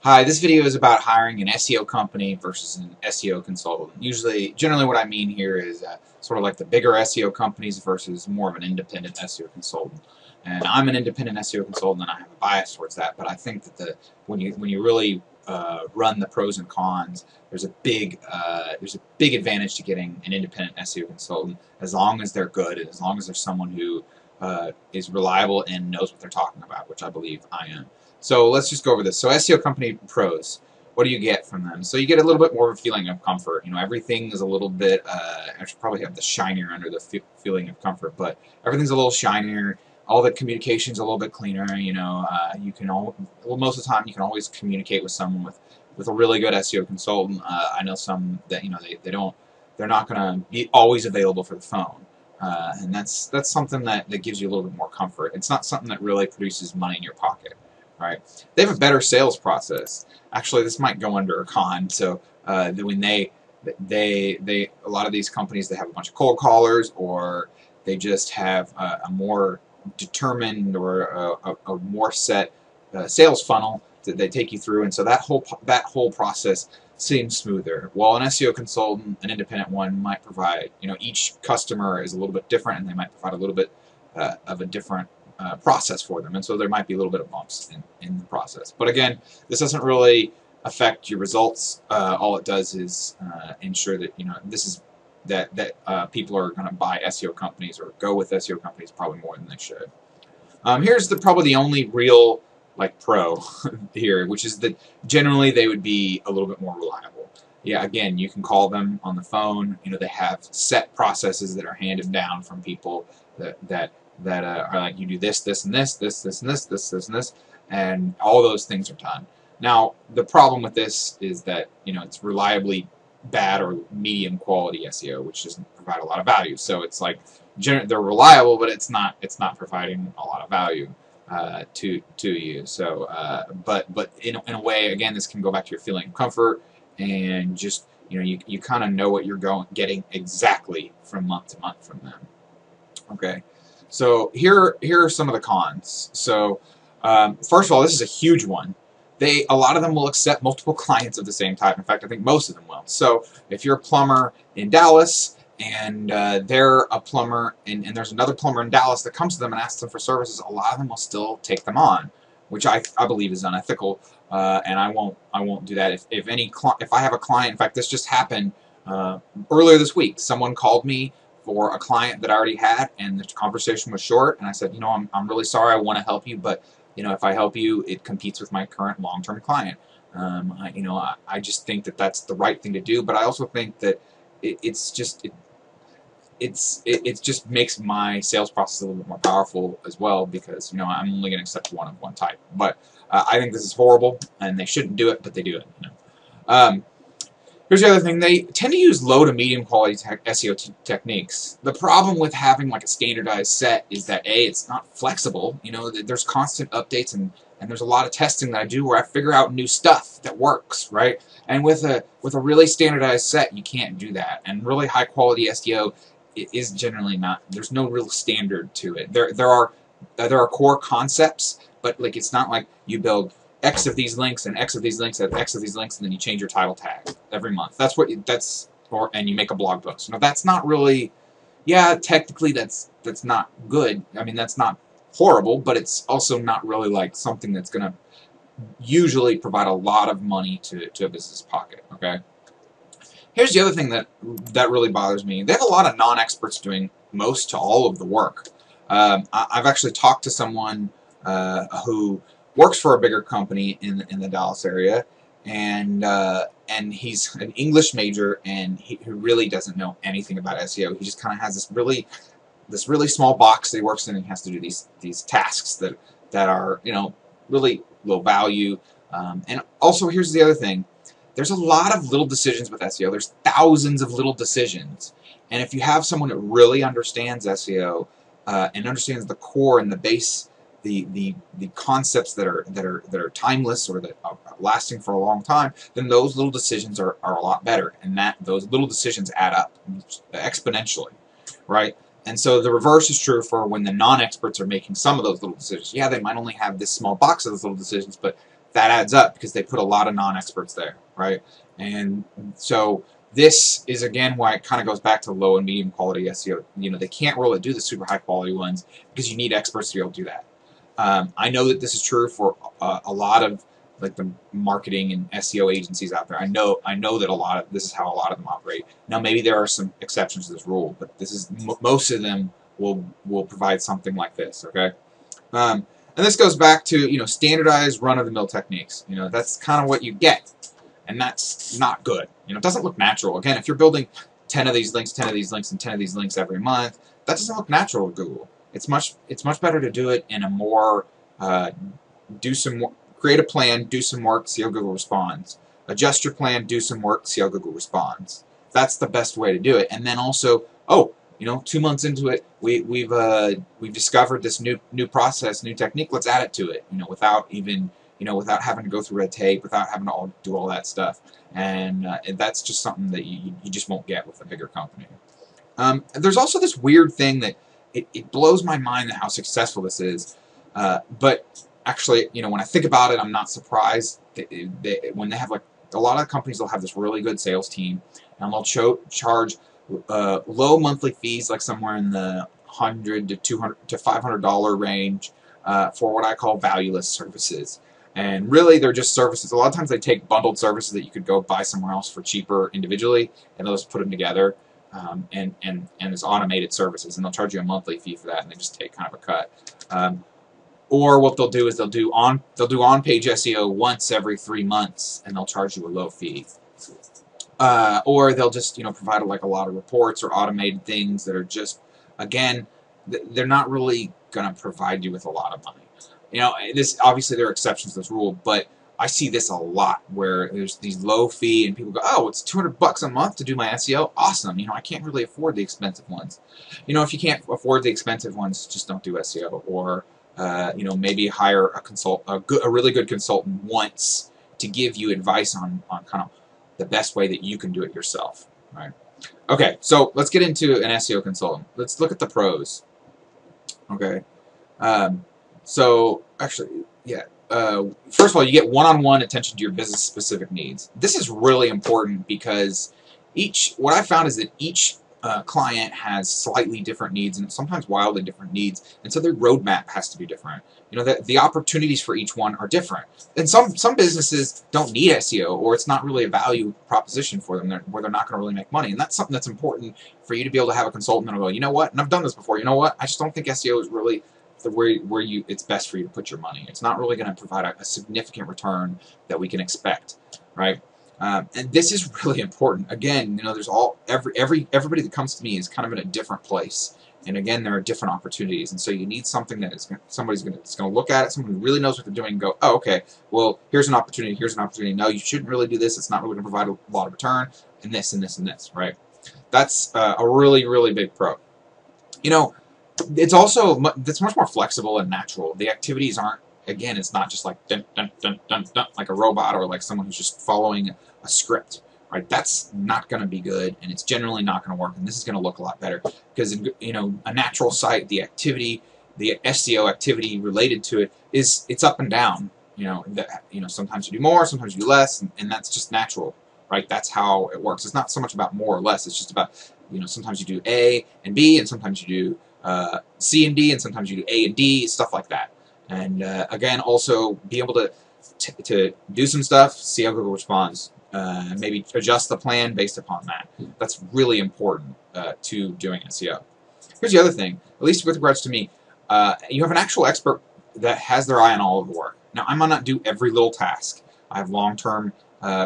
Hi, this video is about hiring an SEO company versus an SEO consultant. Generally what I mean here is sort of like the bigger SEO companies versus more of an independent SEO consultant. And I'm an independent SEO consultant and I have a bias towards that, but I think that when you really run the pros and cons, there's a big advantage to getting an independent SEO consultant as long as they're good and as long as there's someone who is reliable and knows what they're talking about, which I believe I am. So let's just go over this. So SEO company pros, what do you get from them? So you get a little bit more of a feeling of comfort. You know, everything is a little bit, I should probably have the shinier under the feeling of comfort, but everything's a little shinier. All the communication's a little bit cleaner. You know, most of the time you can always communicate with someone with a really good SEO consultant. I know some that they're not going to be always available for the phone. And that's something that gives you a little bit more comfort. It's not something that really produces money in your pocket. Right? They have a better sales process. Actually, this might go under a con. So when a lot of these companies, they have a bunch of cold callers, or they just have a more determined or a more set sales funnel that they take you through, and so that whole process seems smoother. While an SEO consultant, an independent one, might provide, each customer is a little bit different, and they might provide a little bit of a different process for them, and so there might be a little bit of bumps in the process. But again, this doesn't really affect your results. All it does is ensure that that people are going to buy SEO companies or go with SEO companies probably more than they should. Here's probably the only real pro here, which is that generally they would be a little bit more reliable. Yeah, again, you can call them on the phone. They have set processes that are handed down from people that are like, you do this, this, and this, this, this, and this, this, this, and this, and all those things are done. Now, the problem with this is that it's reliably bad or medium quality SEO, which doesn't provide a lot of value. So it's like they're reliable, but it's not providing a lot of value to you. So, but in a way, again, this can go back to your feeling of comfort and just you kind of know what you're getting exactly from month to month from them. Okay. So here are some of the cons. So first of all, this is a huge one. A lot of them will accept multiple clients of the same type. In fact, I think most of them will. So if you're a plumber in Dallas and they're a plumber and there's another plumber in Dallas that comes to them and asks them for services, a lot of them will still take them on, which I believe is unethical, and I won't do that. If I have a client, in fact, this just happened earlier this week. Someone called me for a client that I already had, and the conversation was short, and I said, I'm really sorry, I want to help you, but if I help you, it competes with my current long-term client. I just think that that's the right thing to do, but I also think that it just makes my sales process a little bit more powerful as well, because I'm only going to accept one of one type. But I think this is horrible, and they shouldn't do it, but they do it. Here's the other thing. They tend to use low to medium quality SEO techniques. The problem with having a standardized set is that it's not flexible. There's constant updates and there's a lot of testing that I do where I figure out new stuff that works, right? And with a really standardized set, you can't do that. And really high quality SEO is generally not. There's no real standard to it. There are core concepts, but it's not like you build X of these links and X of these links and X of these links, and then you change your title tag every month. And you make a blog post. Now that's not really, technically that's not good. I mean, that's not horrible, but it's also not really something that's going to usually provide a lot of money to a business pocket. Okay. Here's the other thing that really bothers me. They have a lot of non-experts doing most to all of the work. I've actually talked to someone who works for a bigger company in the Dallas area, and he's an English major, and he really doesn't know anything about SEO. He just kind of has this really small box that he works in, and he has to do these tasks that are really low value. And also, here's the other thing: there's a lot of little decisions with SEO. There's thousands of little decisions, and if you have someone that really understands SEO and understands the core and the base, the concepts that are timeless or that are lasting for a long time, then those little decisions are a lot better, and those little decisions add up exponentially, right? And so the reverse is true for when the non-experts are making some of those little decisions. Yeah, they might only have this small box of those little decisions, but that adds up because they put a lot of non-experts there, right? And so this is, again, why it kind of goes back to low and medium quality SEO. You know, they can't really do the super high quality ones because you need experts to be able to do that. I know that this is true for a lot of like the marketing and SEO agencies out there. I know that this is how a lot of them operate. Now, maybe there are some exceptions to this rule, but this is most of them will provide something like this. Okay, and this goes back to, you know, standardized run-of-the-mill techniques. You know, that's kind of what you get, and that's not good. You know, it doesn't look natural. Again, if you're building 10 of these links, 10 of these links, and 10 of these links every month, that doesn't look natural to Google. It's much better to do it in a more create a plan, do some work, see how Google responds. Adjust your plan, do some work, see how Google responds. That's the best way to do it. And then also, you know, 2 months into it, we've discovered this new process, new technique. Let's add it to it. You know, without having to go through red tape, without having to do all that stuff. And that's just something that you just won't get with a bigger company. There's also this weird thing that it blows my mind at how successful this is. But actually, you know, when I think about it, I'm not surprised. When they have, like, a lot of companies, they'll have this really good sales team, and they'll charge low monthly fees, like somewhere in the $100 to $200 to $500 range for what I call valueless services. And really, they're just services. A lot of times they take bundled services that you could go buy somewhere else for cheaper individually, and they'll just put them together, and it's automated services, and they'll charge you a monthly fee for that, and they just take kind of a cut. Or what they'll do is they'll do on-page SEO once every 3 months, and they'll charge you a low fee. Or they'll just, you know, provide like a lot of reports or automated things that are just, again, they're not really going to provide you with a lot of money. You know, this, obviously there are exceptions to this rule, but I see this a lot where there's these low fee and people go, oh, it's $200 a month to do my SEO. Awesome. You know, I can't really afford the expensive ones. You know, if you can't afford the expensive ones, just don't do SEO. Or you know, maybe hire a really good consultant once to give you advice on kind of the best way that you can do it yourself, right? Okay, so let's get into an SEO consultant. Let's look at the pros. Okay, so actually, yeah. First of all, you get one-on-one attention to your business-specific needs. This is really important because what I found is that each client has slightly different needs, and sometimes wildly different needs, and so their roadmap has to be different. You know, the opportunities for each one are different. And some businesses don't need SEO, or it's not really a value proposition for them, where they're not going to really make money. And that's something that's important for you to be able to have a consultant that'll go, you know what, and I've done this before, you know what, I just don't think SEO is really where it's best for you to put your money. It's not really going to provide a significant return that we can expect, right? And this is really important. Again, you know, there's everybody that comes to me is kind of in a different place, and again, there are different opportunities, and so you need something that somebody's going to look at it, someone who really knows what they're doing, and go, oh, okay, well, here's an opportunity. Here's an opportunity. No, you shouldn't really do this. It's not really going to provide a lot of return, and this and this and this, right? That's a really, really big pro. You know, it's much more flexible and natural. The activities aren't, again, it's not just like dun, dun, dun, dun, dun, like a robot or like someone who's just following a script, right? That's not going to be good, and it's generally not going to work, and this is going to look a lot better because, you know, a natural site, the SEO activity related to it it's up and down. You know, sometimes you do more, sometimes you do less, and that's just natural, right? That's how it works. It's not so much about more or less. It's just about, you know, sometimes you do A and B, and sometimes you do C and D, and sometimes you do A and D, stuff like that. And again, also be able to do some stuff, see how Google responds, maybe adjust the plan based upon that. That's really important to doing SEO. Here's the other thing, at least with regards to me, you have an actual expert that has their eye on all of the work. Now, I might not do every little task. I have long-term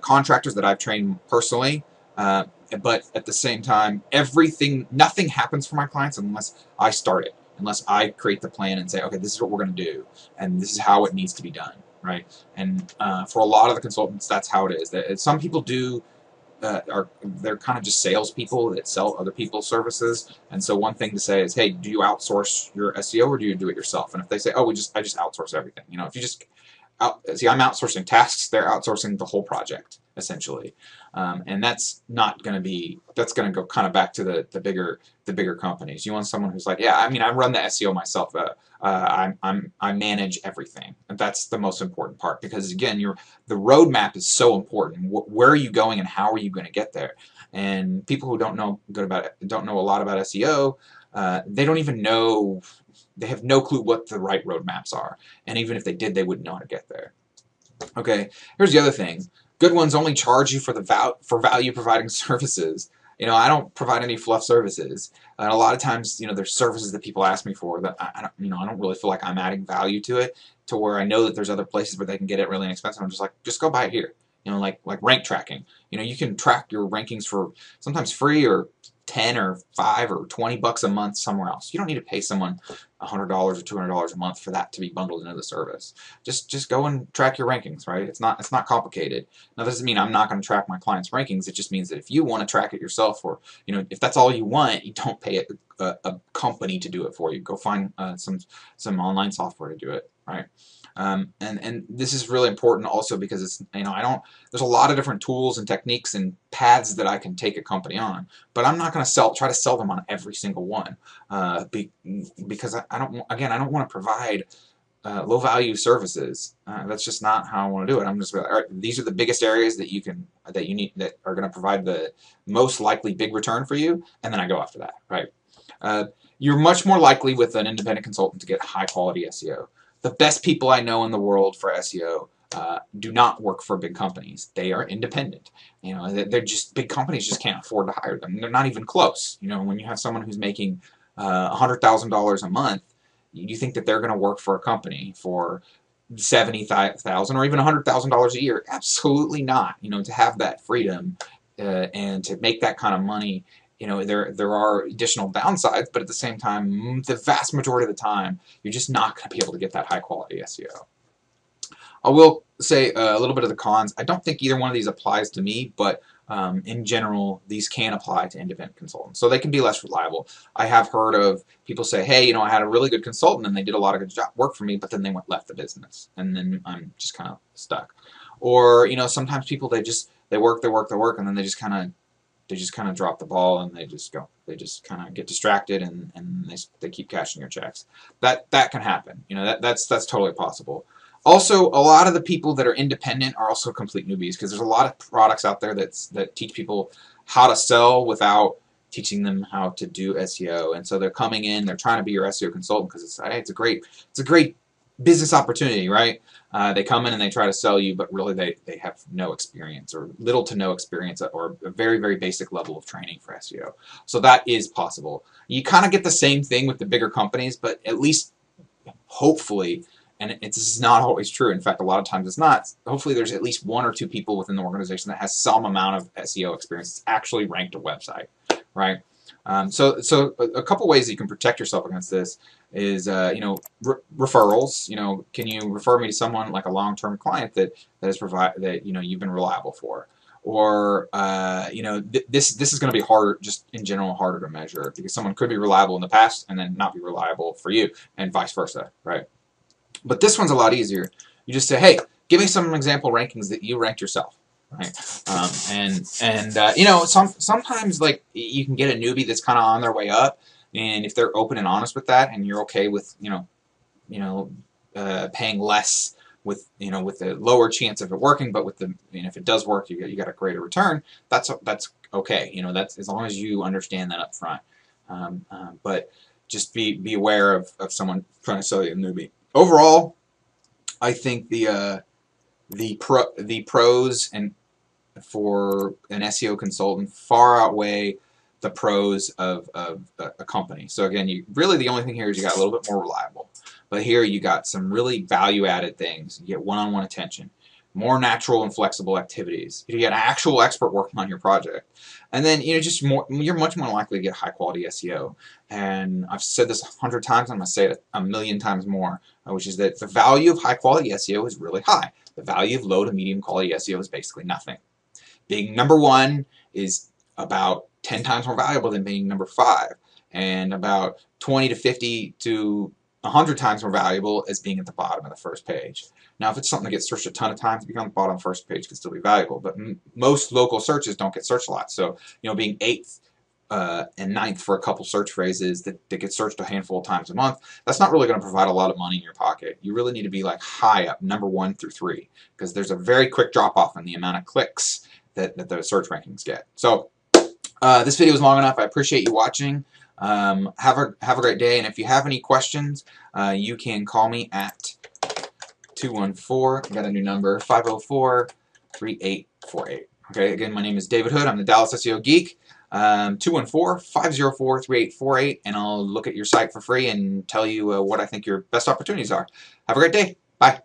contractors that I've trained personally, but at the same time, nothing happens for my clients unless I start it, unless I create the plan and say, okay, this is what we're going to do, and this is how it needs to be done, right? And for a lot of the consultants, that's how it is. Some people they're kind of just salespeople that sell other people's services, and so one thing to say is, hey, do you outsource your SEO or do you do it yourself? And if they say, oh, I just outsource everything, you know, if you just see, I'm outsourcing tasks, they're outsourcing the whole project. essentially. And that's not going to be, that's going to go kind of back to the bigger companies. You want someone who's like, yeah, I mean, I run the SEO myself. I manage everything. And that's the most important part, because again, the roadmap is so important. Where are you going and how are you going to get there? And people who don't know a lot about SEO, they don't even know, they have no clue what the right roadmaps are. And even if they did, they wouldn't know how to get there. Okay, here's the other thing. Good ones only charge you for value providing services. I don't provide any fluff services. And a lot of times, there's services that people ask me for that I don't really feel like I'm adding value to it, to where I know that there's other places where they can get it really inexpensive. I'm just like, just go buy it here. Like rank tracking. You can track your rankings for sometimes free, or 10 or 5 or 20 bucks a month somewhere else. You don't need to pay someone $100 or $200 a month for that to be bundled into the service. Just go and track your rankings, right? It's not complicated. Now, that doesn't mean I'm not going to track my clients' rankings. It just means that if you want to track it yourself, or if that's all you want, you don't pay a company to do it for you. Go find some online software to do it, right? And this is really important also, because it's, there's a lot of different tools and techniques and paths that I can take a company on, but I'm not going to try to sell them on every single one, because I don't want to provide low value services. That's just not how I want to do it. I'm just like, all right, these are the biggest areas that you need, that are going to provide the most likely big return for you, and then I go after that, right? You're much more likely with an independent consultant to get high quality SEO. The best people I know in the world for SEO do not work for big companies. They are independent. They're just, big companies just can't afford to hire them. They're not even close. When you have someone who's making $100,000 a month, you think that they're going to work for a company for $70,000 or even $100,000 a year? Absolutely not. To have that freedom and to make that kind of money, there are additional downsides, but at the same time, the vast majority of the time, you're just not going to be able to get that high quality SEO. I will say a little bit of the cons. I don't think either one of these applies to me, but in general, these can apply to independent consultants. So they can be less reliable. I have heard of people say, hey, I had a really good consultant and they did a lot of good work for me, but then they left the business, and then I'm just kind of stuck. Or, sometimes people, they work, and then they just kind of drop the ball, and they just kind of get distracted, and they keep cashing your checks. That can happen. That's totally possible. Also, a lot of the people that are independent are also complete newbies, because there's a lot of products out there that teach people how to sell without teaching them how to do SEO. And so they're coming in, they're trying to be your SEO consultant because it's a great business opportunity, right? They come in and they try to sell you, but really they have no experience, or little to no experience, or a very, very basic level of training for SEO. So that is possible. You kind of get the same thing with the bigger companies, but at least, hopefully, and this is not always true. In fact, a lot of times it's not. Hopefully there's at least 1 or 2 people within the organization that has some amount of SEO experience that's actually ranked a website, right? So a couple ways that you can protect yourself against this is, referrals. Can you refer me to someone like a long-term client that you've been reliable for? Or this is going to be harder, just in general, harder to measure, because someone could be reliable in the past and then not be reliable for you, and vice versa, right? But this one's a lot easier. You just say, hey, give me some example rankings that you ranked yourself, right? Sometimes, like, you can get a newbie that's kind of on their way up, and if they're open and honest with that, and you're okay with paying less with a lower chance of it working, but with if it does work, you got a greater return. That's okay. That's, as long as you understand that up front. But just be aware of someone trying to sell you a newbie. Overall, I think the pros and for an SEO consultant far outweigh the pros of a company. So again, really the only thing here is you got a little bit more reliable. But here you got some really value-added things. You get one-on-one attention, more natural and flexible activities. You get an actual expert working on your project. And then you're much more likely to get high-quality SEO. And I've said this 100 times, I'm going to say it 1,000,000 times more, which is that the value of high-quality SEO is really high. The value of low to medium-quality SEO is basically nothing. Being number 1 is about 10 times more valuable than being number 5, and about 20 to 50 to 100 times more valuable as being at the bottom of the first page. Now, if it's something that gets searched a ton of times, being on the bottom first page can still be valuable, but most local searches don't get searched a lot. So, being 8th and 9th for a couple search phrases that get searched a handful of times a month, that's not really going to provide a lot of money in your pocket. You really need to be like high up, number 1 through 3, because there's a very quick drop off in the amount of clicks that the search rankings get. So this video is long enough. I appreciate you watching. Have a great day, and if you have any questions, you can call me at 214, I got a new number, 504-3848. Okay, again, my name is David Hood. I'm the Dallas SEO Geek. 214-504-3848, and I'll look at your site for free and tell you what I think your best opportunities are. Have a great day. Bye.